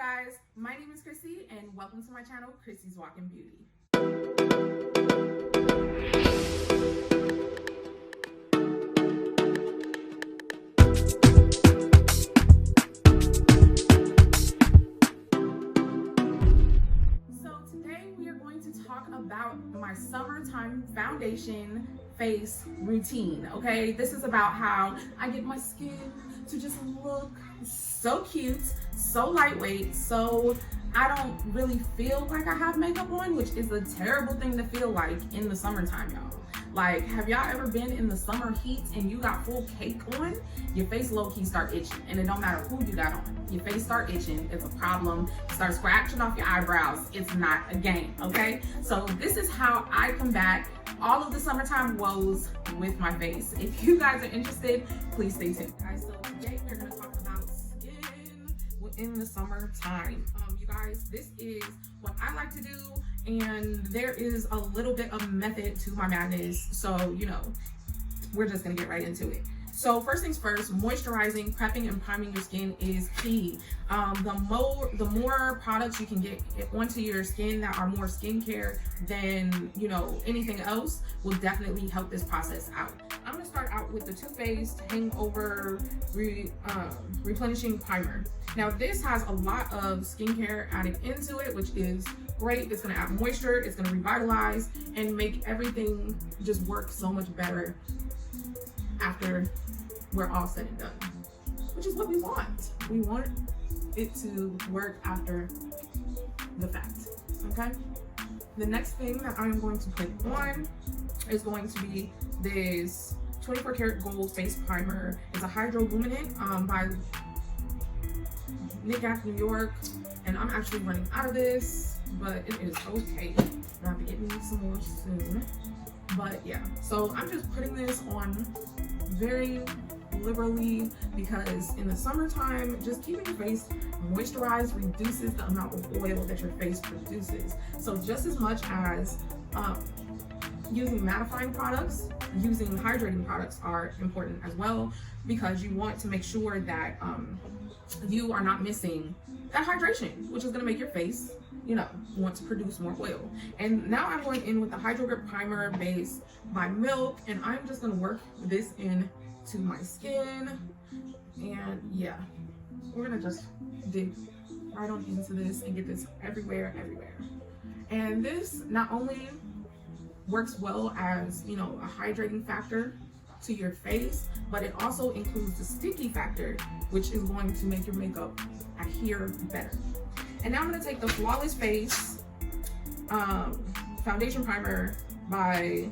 guys, my name is Chrissy and welcome to my channel, Chrissy's Walking Beauty. So today we are going to talk about my summertime foundation face routine, okay? This is about how I get my skin to just look so cute, so lightweight, so I don't really feel like I have makeup on, which is a terrible thing to feel like in the summertime, y'all. Like, have y'all ever been in the summer heat and you got full cake on? Your face low-key start itching, and it don't matter who you got on. Your face start itching, it's a problem. Start scratching off your eyebrows, it's not a game, okay? So this is how I combat all of the summertime woes with my face. If you guys are interested, please stay tuned. Guys, so today we're gonna talk about skin in the summertime. You guys, this is what I like to do, and there is a little bit of method to my madness. So, you know, we're just gonna get right into it. So first things first, moisturizing, prepping, and priming your skin is key. The more products you can get onto your skin that are more skincare than, you know, anything else will definitely help this process out. I'm gonna start out with the Too Faced Hangover Replenishing Primer. Now this has a lot of skincare added into it, which is great. It's gonna add moisture, it's gonna revitalize, and make everything just work so much better after we're all said and done, which is what we want. We want it to work after the fact, okay? The next thing that I'm going to put on is going to be this 24 karat gold face primer. It's a hydro luminant by Nick Gap New York, and I'm actually running out of this, but it is okay. I have to get me some more soon. But yeah, so I'm just putting this on very liberally because in the summertime, just keeping your face moisturized reduces the amount of oil that your face produces. So just as much as using mattifying products, using hydrating products are important as well, because you want to make sure that you are not missing that hydration, which is going to make your face, you know, want to produce more oil. And now I'm going in with the Hydro Grip Primer base by Milk, and I'm just going to work this in to my skin. And yeah, we're going to just dig right on into this and get this everywhere. And this not only works well as, you know, a hydrating factor to your face, but it also includes the sticky factor, which is going to make your makeup adhere better. And now I'm going to take the Flawless Face foundation primer by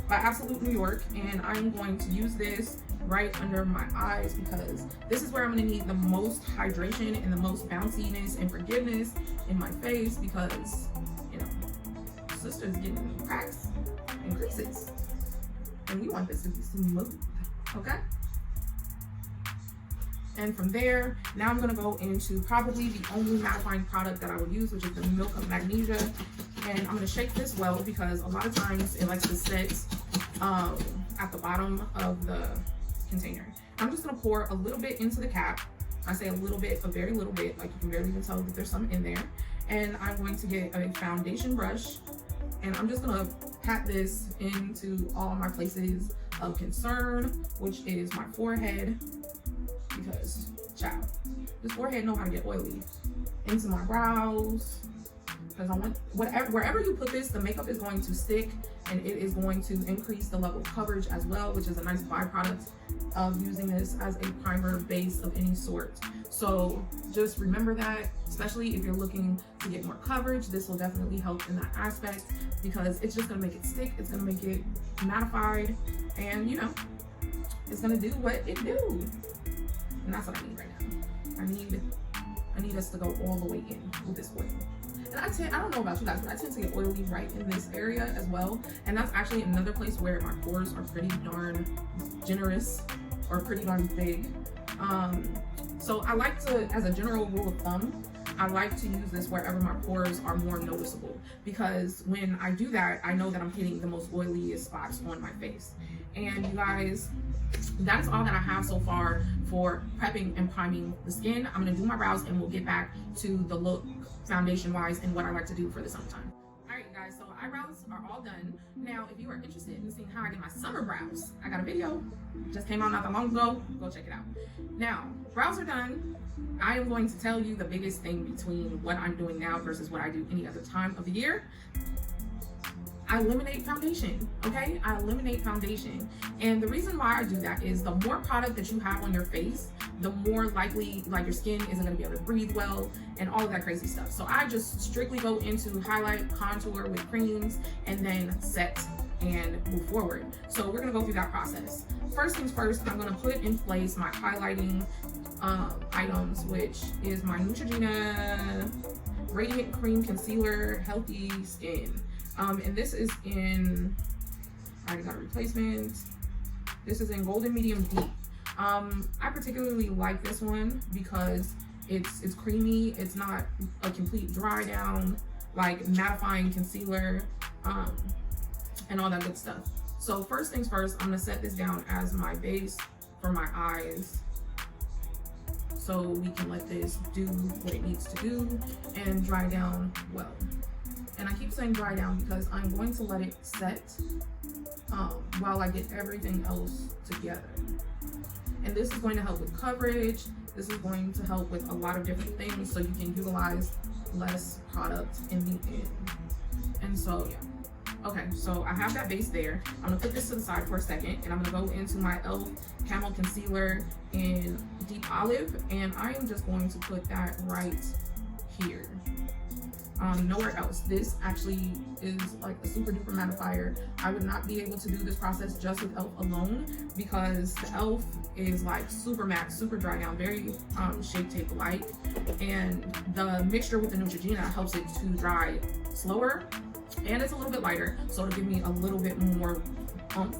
Absolute New York, and I'm going to use this right under my eyes because this is where I'm going to need the most hydration and the most bounciness and forgiveness in my face, because, you know, sister's getting cracks and creases, and we want this to be smooth, okay? And from there, now I'm gonna go into probably the only mattifying product that I would use, which is the Milk of Magnesia. And I'm gonna shake this well because a lot of times it likes to sit at the bottom of the container. I'm just gonna pour a little bit into the cap. I say a little bit, a very little bit, like you can barely even tell that there's some in there. And I'm going to get a foundation brush, and I'm just gonna pat this into all my places of concern, which is my forehead, because, child, this forehead know how to get oily, into my brows, because I want, wherever you put this, the makeup is going to stick, and it is going to increase the level of coverage as well, which is a nice byproduct of using this as a primer base of any sort. So just remember that, especially if you're looking to get more coverage, this will definitely help in that aspect, because it's just gonna make it stick, it's gonna make it mattified, and you know, it's gonna do what it do. And that's what I need right now. I need us to go all the way in with this oil. And I don't know about you guys, but I tend to get oily right in this area as well. And that's actually another place where my pores are pretty darn generous, or pretty darn big. So I like to, as a general rule of thumb, I like to use this wherever my pores are more noticeable, because when I do that, I know that I'm hitting the most oiliest spots on my face. And you guys, that's all that I have so far for prepping and priming the skin. I'm gonna do my brows and we'll get back to the look foundation wise and what I like to do for the summertime. All right, guys, so eyebrows are all done. Now, if you are interested in seeing how I get my summer brows, I got a video, just came out not that long ago, go check it out. Now, brows are done. I am going to tell you the biggest thing between what I'm doing now versus what I do any other time of the year. I eliminate foundation, okay? I eliminate foundation. And the reason why I do that is the more product that you have on your face, the more likely like your skin isn't gonna be able to breathe well and all of that crazy stuff. So I just strictly go into highlight, contour with creams, and then set and move forward. So we're gonna go through that process. First things first, I'm gonna put in place my highlighting items, which is my Neutrogena Radiant Cream Concealer Healthy Skin. And this is in, I already got a replacement. This is in Golden Medium Deep. I particularly like this one because it's creamy. It's not a complete dry down, like mattifying concealer, and all that good stuff. So first things first, I'm gonna set this down as my base for my eyes, so we can let this do what it needs to do and dry down well. And I keep saying dry down because I'm going to let it set while I get everything else together. And this is going to help with coverage. This is going to help with a lot of different things, so you can utilize less product in the end. And so, yeah. Okay, so I have that base there. I'm gonna put this to the side for a second, and I'm gonna go into my e.l.f. Camo Concealer in Deep Olive, and I am just going to put that right here. Nowhere else. This actually is like a super duper mattifier. I would not be able to do this process just with e.l.f. alone, because the e.l.f. is like super matte, super dry down, very Shape Tape like, and the mixture with the Neutrogena helps it to dry slower, and it's a little bit lighter, so it'll give me a little bit more oomph.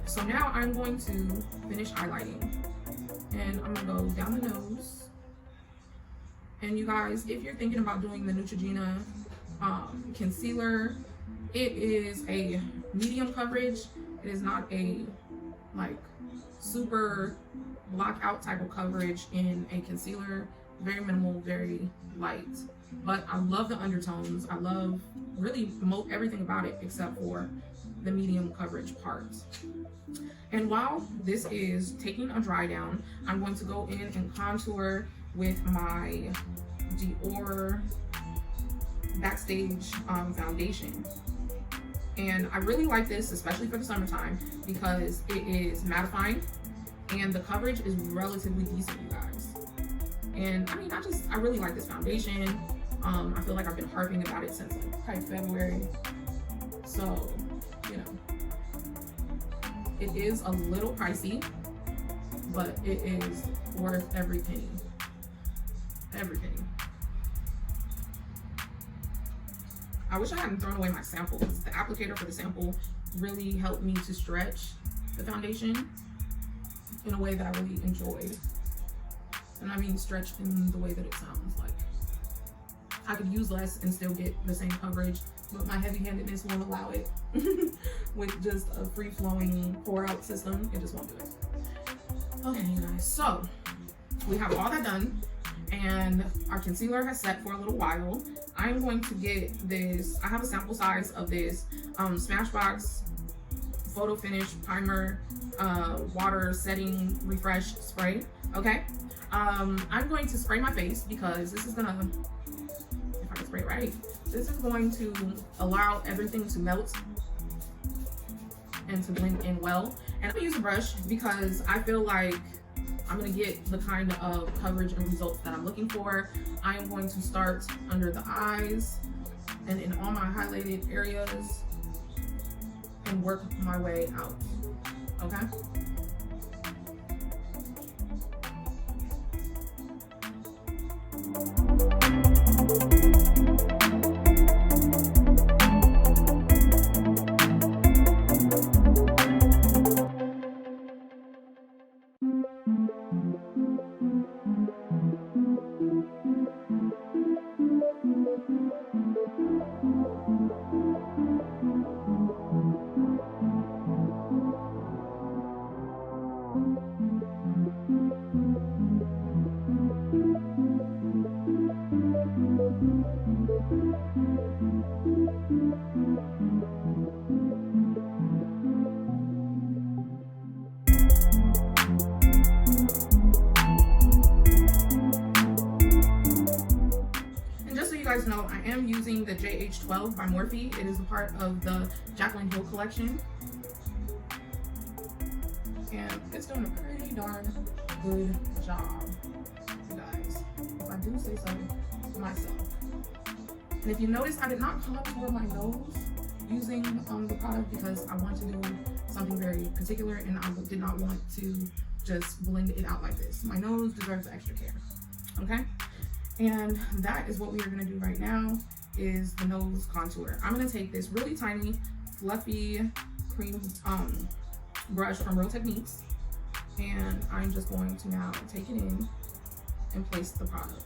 So now I'm going to finish highlighting, and I'm gonna go down the nose. And you guys, if you're thinking about doing the Neutrogena concealer, it is a medium coverage. It is not a like super block out type of coverage in a concealer. Very minimal, very light. But I love the undertones. I love really everything about it except for the medium coverage part. And while this is taking a dry down, I'm going to go in and contour with my Dior Backstage foundation. And I really like this, especially for the summertime, because it is mattifying and the coverage is relatively decent, you guys. And I mean, I really like this foundation. I feel like I've been harping about it since like February. So, you know, it is a little pricey, but it is worth every penny. Every penny. I wish I hadn't thrown away my sample, because the applicator for the sample really helped me to stretch the foundation in a way that I really enjoyed. And I mean stretch in the way that it sounds like. I could use less and still get the same coverage, but my heavy-handedness won't allow it. With just a free-flowing pour-out system, it just won't do it. Okay, you guys, so we have all that done, and our concealer has set for a little while. I'm going to get this, I have a sample size of this Smashbox Photo Finish Primer Water Setting Refresh Spray, okay? I'm going to spray my face because this is gonna, if I can spray it right, this is going to allow everything to melt and to blend in well. And I'm gonna use a brush because I feel like I'm gonna get the kind of coverage and results that I'm looking for. I am going to start under the eyes and in all my highlighted areas and work my way out, okay? And just so you guys know, I am using the JH12 by Morphe. It is a part of the Jaclyn Hill collection. And it's doing a pretty darn good job, you guys, if I do say so myself. And if you notice, I did not contour my nose using the product because I want to do something very particular, and I did not want to just blend it out like this. My nose deserves extra care, okay? And that is what we are gonna do right now, is the nose contour. I'm gonna take this really tiny, fluffy cream brush from Real Techniques, and I'm just going to now take it in and place the product.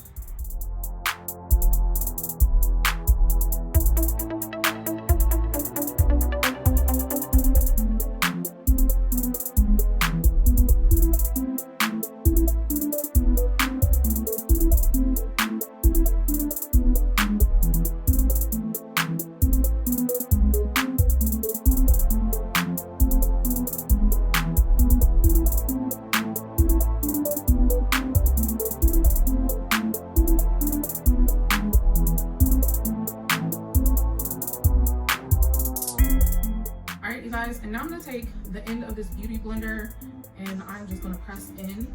And now I'm gonna take the end of this beauty blender and I'm just gonna press in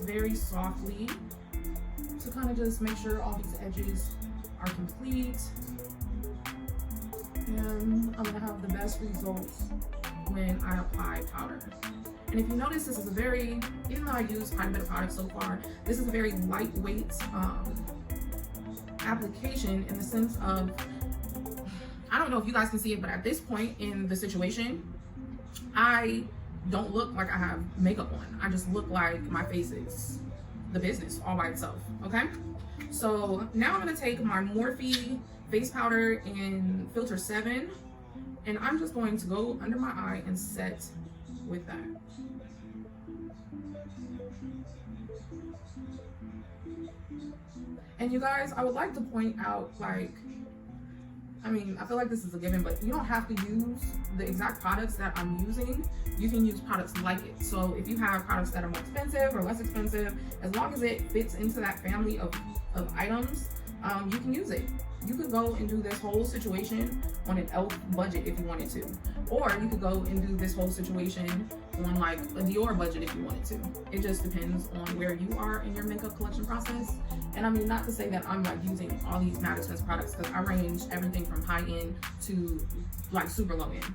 very softly to kind of just make sure all these edges are complete. And I'm gonna have the best results when I apply powder. And if you notice, this is a very, even though I use quite a bit of product so far, this is a very lightweight application, in the sense of, I don't know if you guys can see it, but at this point in the situation, I don't look like I have makeup on. I just look like my face is the business all by itself, okay? So now I'm gonna take my Morphe face powder in filter 7, and I'm just going to go under my eye and set with that. And you guys, I would like to point out, like, I mean, I feel like this is a given, but you don't have to use the exact products that I'm using. You can use products like it. So if you have products that are more expensive or less expensive, as long as it fits into that family of items, you can use it. You could go and do this whole situation on an e.l.f. budget if you wanted to. Or you could go and do this whole situation on like a Dior budget if you wanted to. It just depends on where you are in your makeup collection process. And I mean, not to say that I'm like using all these mad expensive products, because I range everything from high end to like super low end.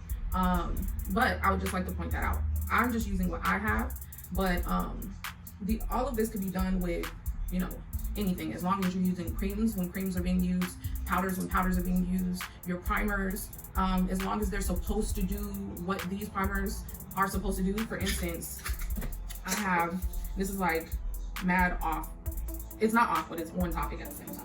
But I would just like to point that out. I'm just using what I have, but all of this could be done with, you know, anything, as long as you're using creams when creams are being used, powders when powders are being used, your primers, as long as they're supposed to do what these primers are supposed to do. For instance, I have, this is like mad off. It's not off, but it's on topic at the same time.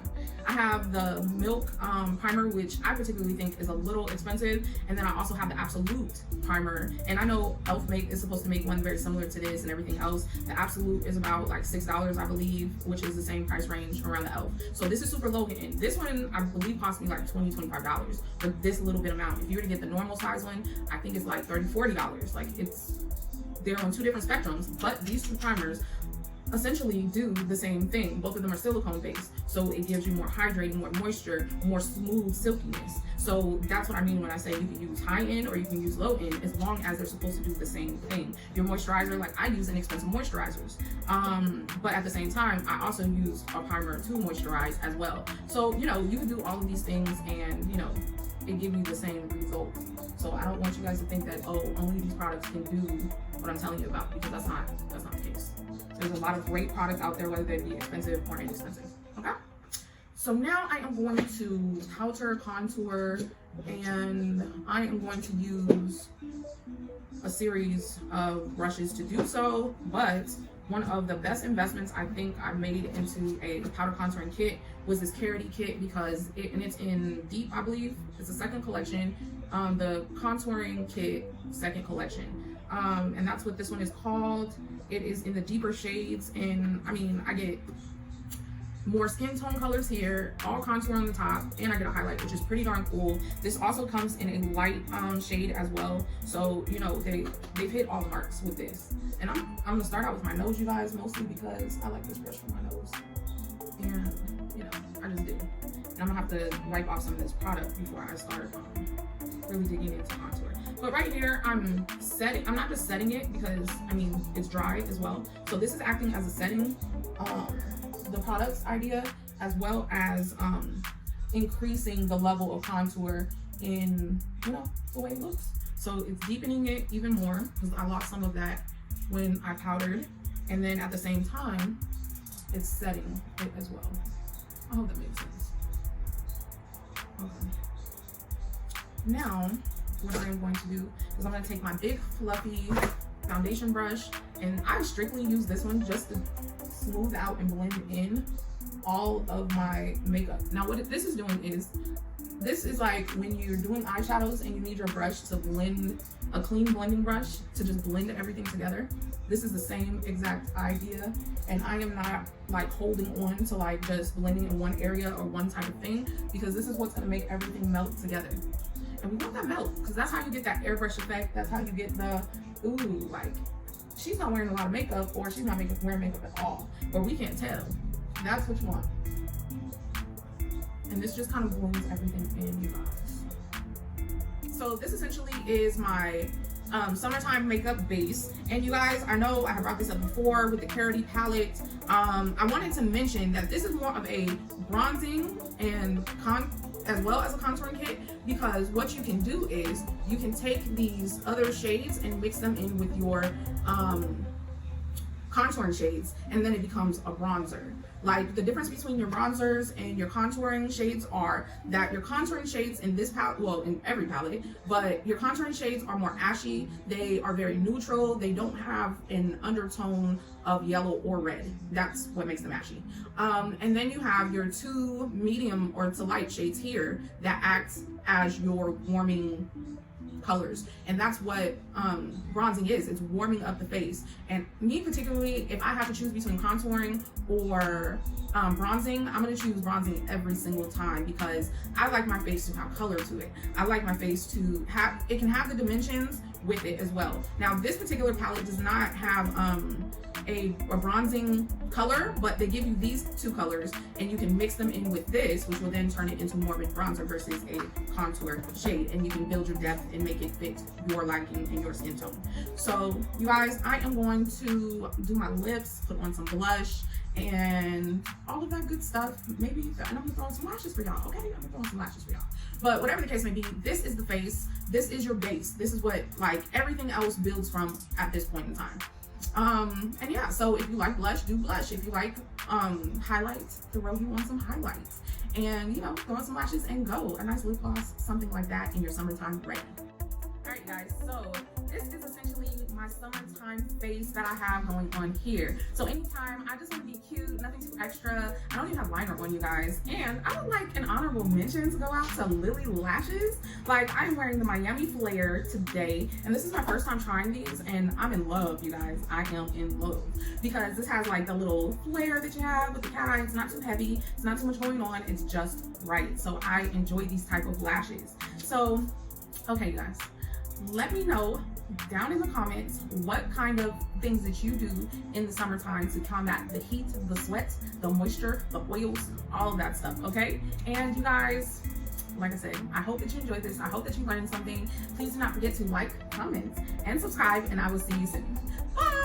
I have the Milk primer, which I particularly think is a little expensive. And then I also have the Absolute primer. And I know e.l.f. is supposed to make one very similar to this and everything else. The Absolute is about like $6, I believe, which is the same price range around the e.l.f. So this is super low end. This one, I believe, cost me like $20, $25 for this little bit amount. If you were to get the normal size one, I think it's like $30, $40. Like, they're on two different spectrums, but these two primers essentially do the same thing. Both of them are silicone based, so it gives you more hydrating, more moisture, more smooth silkiness. So that's what I mean when I say you can use high end or you can use low end, as long as they're supposed to do the same thing. Your moisturizer, like I use inexpensive moisturizers, but at the same time I also use a primer to moisturize as well. So, you know, you can do all of these things and, you know, it give you the same result. So I don't want you guys to think that, oh, only these products can do what I'm telling you about, because that's not the case. There's a lot of great products out there, whether they be expensive or inexpensive, okay? So now I am going to outer contour, and I am going to use a series of brushes to do so, but one of the best investments I think I made into a powder contouring kit was this Carity kit, because it's in Deep, I believe. It's a second collection, the contouring kit second collection. And that's what this one is called. It is in the deeper shades, and I mean, I get more skin tone colors here, all contour on the top, and I get a highlight, which is pretty darn cool. This also comes in a light shade as well, so you know they've hit all the marks with this. And I'm gonna start out with my nose, you guys, mostly because I like this brush for my nose, and you know I just do. And I'm gonna have to wipe off some of this product before I start really digging into contour. But right here, I'm not just setting it because I mean it's dry as well, so this is acting as a setting. The product's idea, as well as increasing the level of contour in, you know, the way it looks. So it's deepening it even more because I lost some of that when I powdered, and then at the same time it's setting it as well. I hope that makes sense. Okay, now what I'm going to do is I'm going to take my big fluffy foundation brush, and I strictly use this one just to smooth out and blend in all of my makeup. Now what this is doing is, this is like when you're doing eyeshadows and you need your brush to blend, a clean blending brush to just blend everything together. This is the same exact idea, and I am not like holding on to like just blending in one area or one type of thing, because this is what's going to make everything melt together. And we want that melt because that's how you get that airbrush effect. That's how you get the, ooh, like she's not wearing a lot of makeup, or she's not wearing makeup at all, but we can't tell. That's what you want. And this just kind of blends everything in, you guys. So this essentially is my summertime makeup base. And you guys, I know I have brought this up before with the Carity palette. I wanted to mention that this is more of a bronzing and as well as a contouring kit, because what you can do is you can take these other shades and mix them in with your contouring shades, and then it becomes a bronzer. Like the difference between your bronzers and your contouring shades are that your contouring shades in this palette, well, in every palette, but your contouring shades are more ashy. They are very neutral. They don't have an undertone of yellow or red. That's what makes them ashy. And then you have your two medium or to light shades here that act as your warming colors, and that's what bronzing is. It's warming up the face. And me particularly, if I have to choose between contouring or bronzing, I'm going to choose bronzing every single time, because I like my face to have color to it. I like my face to have, it can have the dimensions with it as well. Now this particular palette does not have a bronzing color, but they give you these two colors, and you can mix them in with this, which will then turn it into more of a bronzer versus a contour shade, and you can build your depth and make it fit your liking and your skin tone. So you guys, I am going to do my lips, put on some blush and all of that good stuff. Maybe, and I'm gonna throw on some lashes for y'all. Okay, I'm gonna throw on some lashes for y'all. But whatever the case may be, this is the face. This is your base. This is what like everything else builds from at this point in time. And yeah, so if you like blush, do blush. If you like highlights, throw you on some highlights, and you know, throw on some lashes and go. A nice lip gloss, something like that in your summertime ready. All right guys, so this is essentially my summertime face that I have going on here. So anytime I just want to be cute, nothing too extra. I don't even have liner on, you guys. And I would like an honorable mention to go out to Lily Lashes. Like, I'm wearing the Miami Flare today, and this is my first time trying these, and I'm in love, you guys. I am in love, because this has like the little flare that you have with the cat eye. It's not too heavy, it's not too much going on, it's just right. So I enjoy these type of lashes. So okay, you guys, let me know down in the comments what kind of things that you do in the summertime to combat the heat, the sweat, the moisture, the oils, all of that stuff, okay? And you guys, like I said, I hope that you enjoyed this. I hope that you learned something. Please do not forget to like, comment, and subscribe, and I will see you soon. Bye!